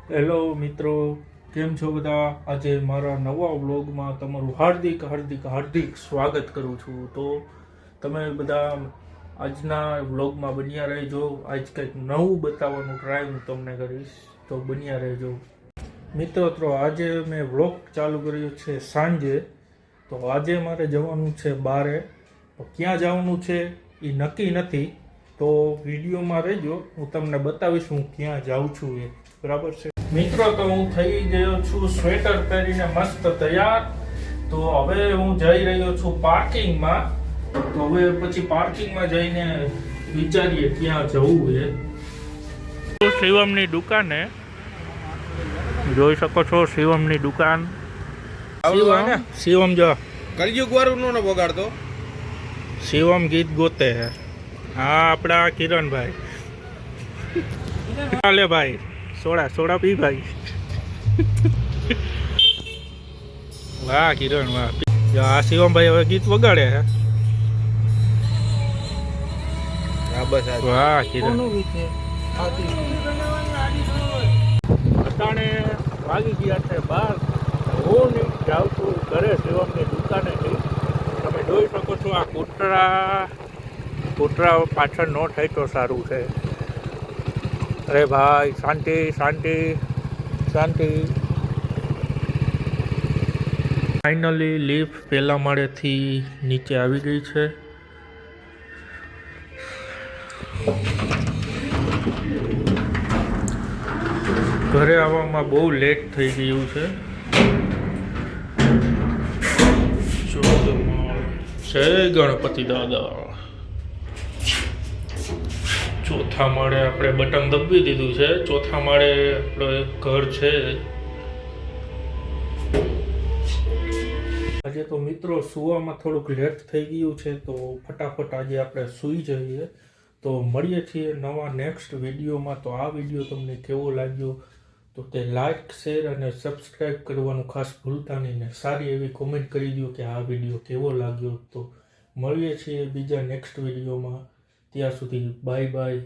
Hello મિત્રો, કેમ છો બધા? આજે મારા નવા વ્લોગમાં તમારું હાર્દિક હાર્દિક હાર્દિક સ્વાગત કરું છું. તો તમે બધા આજના વ્લોગમાં બન્યા રહેજો. આજ કંઈક નવું બતાવવાનું ટ્રાય હું તમને કરીશ, તો બન્યા રહેજો મિત્રો. તો આજે મેં વ્લોગ ચાલુ કર્યો છે સાંજે. તો આજે મારે જવાનું છે બારે. તો ક્યાં જવાનું છે એ નક્કી નથી, તો વિડીયોમાં રહેજો. હું તમને બતાવીશ હું ક્યાં જાઉં છું એ. બરાબર છે મિત્રો? તો હું થઈ ગયો છું સ્વેટર પહેરીને મસ્ત તૈયાર. તો હવે હું જઈ રહ્યો છું પાર્કિંગમાં. તો હવે પછી પાર્કિંગમાં જઈને વિચારીએ ક્યાં જવું એ. શિવમની દુકાને જોઈ શકો છો, શિવમની દુકાન. શિવમ જો કલયુગ વાળું નો બગાડતો. શિવમ ગીત ગોતે હે. હા, આપણા કિરણભાઈ. ચાલે ભાઈ, સોડા પી ભાઈ. વાહ કિરણ વાહ. આ શિવમભાઈ હવે ગીત વગાડે હે. વાહ કિરણ. અટાણે વાગી ગયા છે 12. હું જાઉં છું ઘરે શિવમની દુકાને. તમે જોઈ શકો છો આ કૂતરા પાછળ ન થાય તો સારું છે. અરે ભાઈ, શાંતિ શાંતિ શાંતિ. ફાઇનલી લિફ્ટ પહેલા માળેથી નીચે આવી ગઈ છે. ઘરે આવવામાં બહુ લેટ થઈ ગયું છે. જય ગણપતિ દાદા. ચોથા માળે આપણે બટન દબાવી દીધું છે. ચોથા માળે આપણું ઘર છે. આજે તો મિત્રો સુવામાં થોડુંક લેટ થઈ ગયું છે, તો ફટાફટ આજે આપણે સૂઈ જઈએ. તો મળીએ છીએ નવા નેક્સ્ટ વિડીયોમાં. તો આ વિડીયો તમને કેવો લાગ્યો તો તે લાઈક, શેર અને સબસ્ક્રાઈબ કરવાનું ખાસ ભૂલતા નહીં. ને સારી એવી કોમેન્ટ કરી દો કે આ વિડીયો કેવો લાગ્યો. તો મળીએ છીએ બીજા નેક્સ્ટ વિડીયોમાં. ત્યાં સુધી બાય બાય.